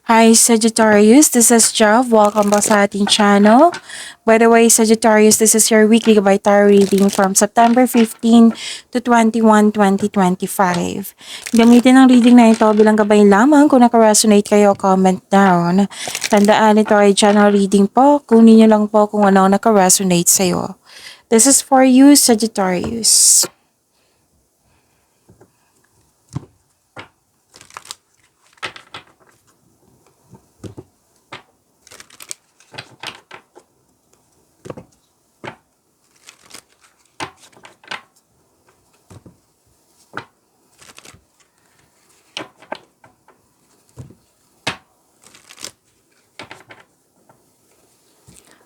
Hi Sagittarius, this is Jav. Welcome back sa ating channel. By the way, Sagittarius, this is your weekly gabay tarot reading from September 15 to 21, 2025. Gamitin ang reading na ito bilang gabay lamang. Kung naka-resonate kayo, comment down. Tandaan, ito ay channel reading po. Kunin nyo lang po kung ano ang naka-resonate sa'yo. This is for you, Sagittarius.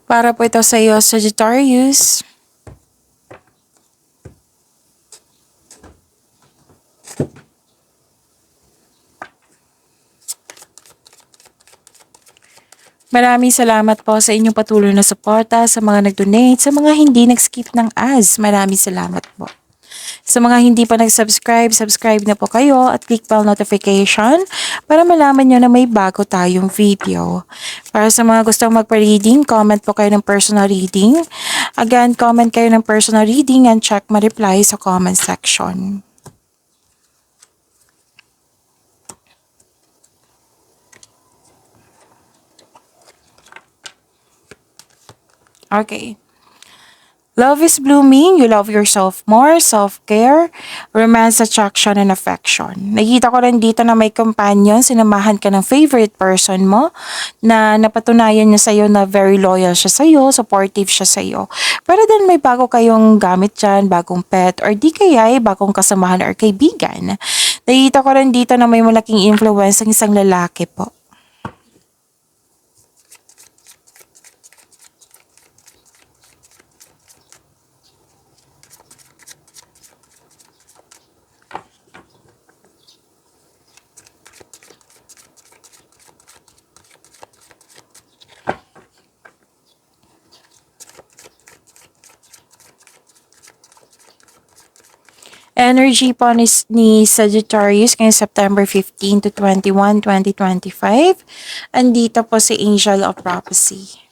Para po ito sa iyo, Sagittarius. Maraming salamat po sa inyong patuloy na suporta, sa mga nag-donate, sa mga hindi nag-skip ng ads. Maraming salamat po. Sa mga hindi pa nag-subscribe, subscribe na po kayo at click bell notification para malaman nyo na may bago tayong video. Para sa mga gustong magpa-reading, comment po kayo ng personal reading. Again, comment kayo ng personal reading and check my reply sa comment section. Okay. Love is blooming, you love yourself more, self-care, romance, attraction, and affection. Nakita ko rin dito na may companion, sinamahan ka ng favorite person mo na napatunayan niya sa'yo na very loyal siya sa'yo, supportive siya sa'yo. Pero then may bago kayong gamit dyan, bagong pet, or di kaya ay bagong kasamahan or kaibigan. Nakita ko rin dito na may malaking influence ng isang lalaki po. Energy po ni Sagittarius ngayong September 15 to 21, 2025. Andito po si Angel of Prophecy.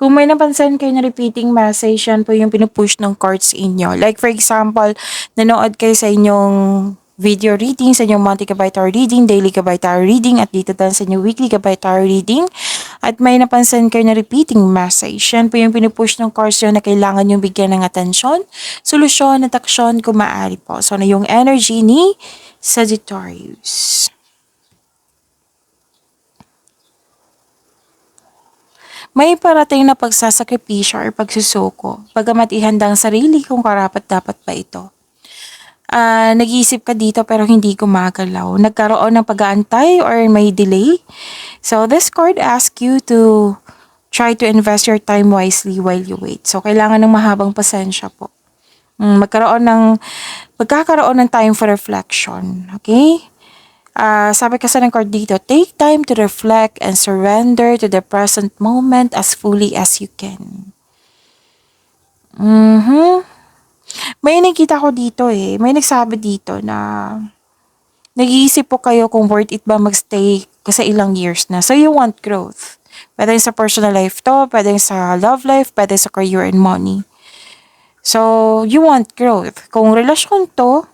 Kung may napansin kayo na repeating message, yan po yung pinupush ng cards inyo. Like for example, nanood kayo sa inyong video reading, sa inyong monthly gabay tarot reading, daily gabay tarot reading, at dito din sa inyong weekly gabay tarot reading. At may napansin kayo na repeating message, yan po yung pinupush ng cards yun na kailangan yung bigyan ng atensyon, solusyon at aksyon kung maaari po. So na yung energy ni Sagittarius. May parating na pagsasakripisyo or pagsusuko, bagamat ihanda ang sarili kung karapat-dapat ba ito. Nag-iisip ka dito pero hindi gumagalaw. Nagkaroon ng pag-aantay or may delay. So this card asks you to try to invest your time wisely while you wait. So kailangan ng mahabang pasensya po. Magkakaroon ng time for reflection. Okay? Sabi kasi ng card dito, take time to reflect and surrender to the present moment as fully as you can. May nakita ko dito may nagsabi dito na nag-iisip po kayo kung worth it ba magstay kasi ilang years na. So you want growth. Pwede sa personal life to, pwede sa love life, pwede sa career and money. So you want growth. Kung relasyon to,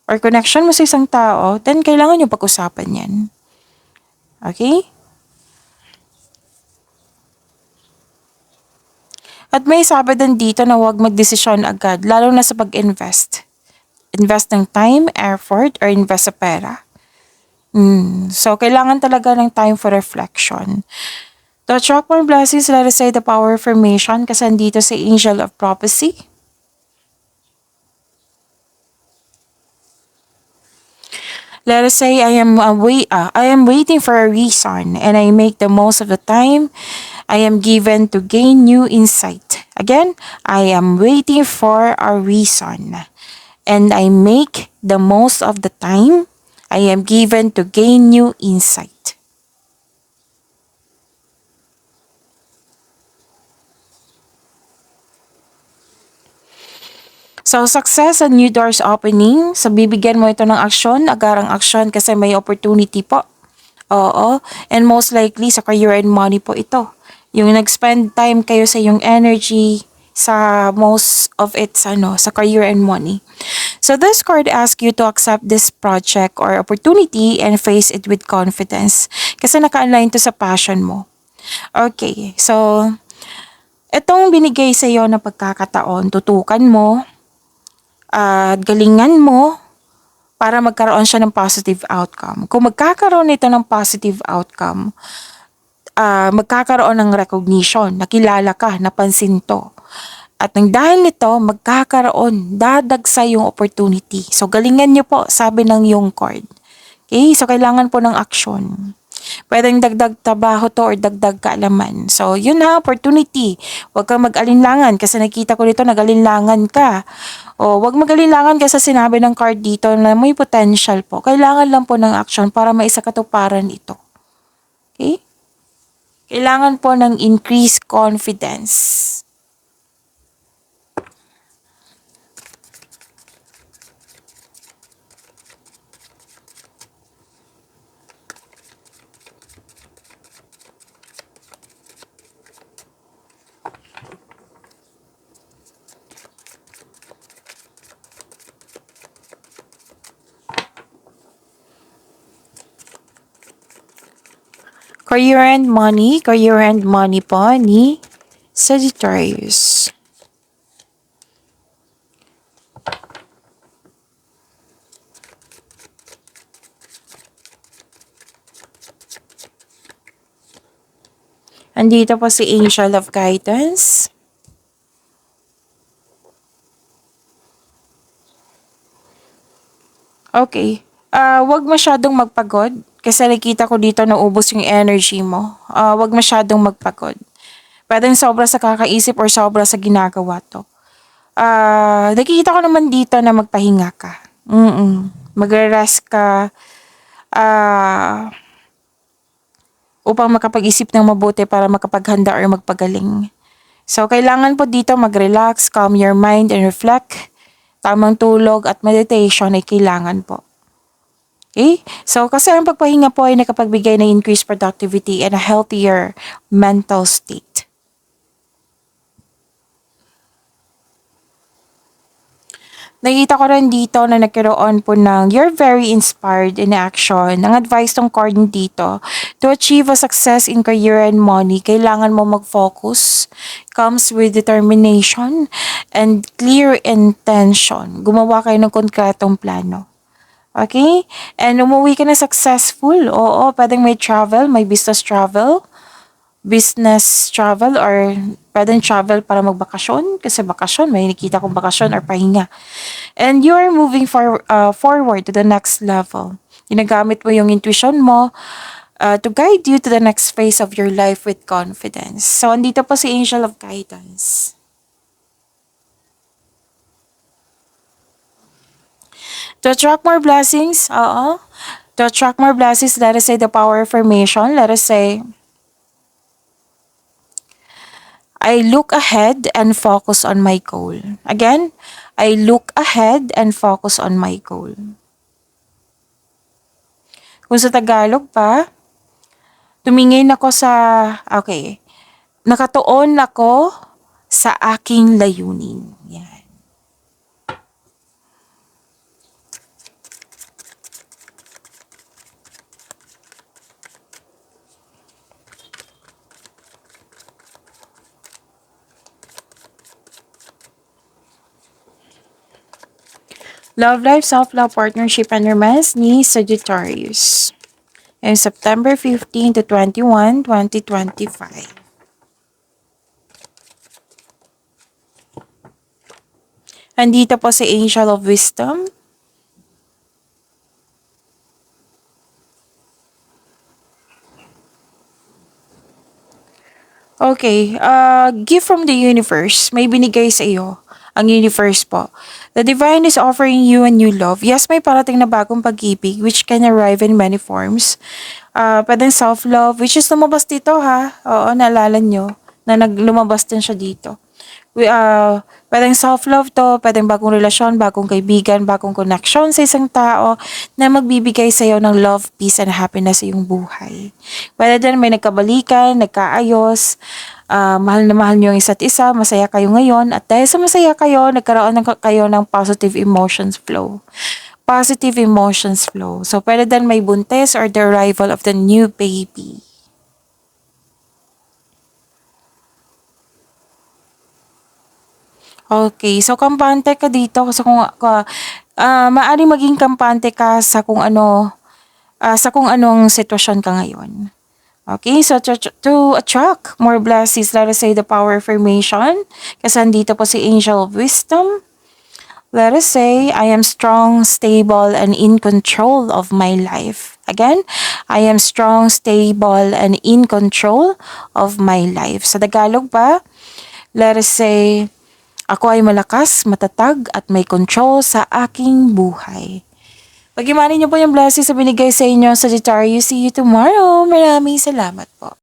or connection mo sa isang tao, then kailangan nyo pag-usapan yan. Okay? At may sabi din dito na huwag magdesisyon agad, lalo na sa pag-invest. Invest ng time, effort, or invest sa pera. So, kailangan talaga ng time for reflection. To attract more blessings, let us say the power of affirmation, kasi dito si Angel of Prophecy. Let us say I am waiting for a reason and I make the most of the time I am given to gain new insight. Again, I am waiting for a reason and I make the most of the time I am given to gain new insight. So, success and new doors opening. So, bibigyan mo ito ng aksyon, agarang aksyon kasi may opportunity po. Oo. And most likely, sa career and money po ito. Yung nag-spend time kayo sa yung energy, sa most of it sa career and money. So this card asks you to accept this project or opportunity and face it with confidence. Kasi naka-align to sa passion mo. Okay, so itong binigay sa iyo na pagkakataon, tutukan mo at galingan mo para magkaroon siya ng positive outcome. Kung magkakaroon ito ng positive outcome, magkakaroon ng recognition, nakilala ka, napansin to. At nang dahil nito, magkakaroon, dadagsa yung opportunity. So, galingan nyo po, sabi ng yung card. Okay? So, kailangan po ng action. Pwedeng dagdag trabaho to or dagdag kaalaman. So, yun na, opportunity. Huwag kang mag-alinlangan kasi nakita ko dito, nag-alinlangan ka. O, huwag mag-alinlangan kasi sinabi ng card dito na may potential po. Kailangan lang po ng action para maisakatuparan ito. Okay? Kailangan po ng increased confidence. Career and money po ni Sagittarius. Andito po si Angel of Guidance. Okay. Wag masyadong magpagod kasi nakita ko dito na ubos yung energy mo. Wag masyadong magpagod. Pwedeng sobra sa kakaisip or sobra sa ginagawa to. Nakikita ko naman dito na magpahinga ka. Magre-rest ka upang makapag-isip ng mabuti para makapaghanda or magpagaling. So, kailangan po dito mag-relax, calm your mind, and reflect. Tamang tulog at meditation ay kailangan po. Okay? So, kasi ang pagpahinga po ay nakapagbigay ng increased productivity and a healthier mental state. Nakita ko rin dito na nagkaroon po ng you're very inspired in action. Ang advice ng card dito, to achieve a success in career and money, kailangan mo mag-focus, comes with determination and clear intention. Gumawa kayo ng konkretong plano. Okay? And umuwi ka na successful. Oo, pwedeng may travel, may business travel or pwedeng travel para magbakasyon kasi bakasyon, may nakita kong bakasyon or pahinga. And you are moving forward to the next level. Ginagamit mo yung intuition mo to guide you to the next phase of your life with confidence. So, andito po si Angel of Guidance. To attract more blessings, to attract more blessings, let us say the power affirmation. Let us say, I look ahead and focus on my goal. Again, I look ahead and focus on my goal. Kung sa Tagalog pa, tumingin ako nakatuon ako sa aking layunin. Yan. Love life, self-love, partnership, and romance ni Sagittarius. And September 15 to 21, 2025. Andito po si Angel of Wisdom. Okay, gift from the universe. May binigay sa iyo ang universe po. The divine is offering you a new love. Yes, may parating na bagong pag-ibig which can arrive in many forms. Pwedeng self-love, which is lumabas dito ha. Oo, naalala nyo na lumabas din siya dito. Pwedeng self-love to, pwedeng bagong relasyon, bagong kaibigan, bagong connection sa isang tao na magbibigay sa'yo ng love, peace, and happiness sa iyong buhay. Pwede din may nagkabalikan, nagkaayos, mahal na mahal niyo yung isa't isa, masaya kayo ngayon, at dahil sa masaya kayo, nagkaroon kayo ng positive emotions flow. Positive emotions flow. So, pwede din may buntis or the arrival of the new baby. Okay, so kampante ka dito sa maaaring maging kampante ka sa kung ano, sa kung anong sitwasyon ka ngayon. Okay, so to attract more blessings, let us say the power affirmation, kasi andito po si Angel of Wisdom. Let us say, I am strong, stable, and in control of my life. Again, I am strong, stable, and in control of my life. Sa Tagalog pa, let us say, ako ay malakas, matatag, at may control sa aking buhay. Pag-imanin niyo po yung blessings sa binigay sa inyo, Sagittarius. See you tomorrow. Maraming salamat po.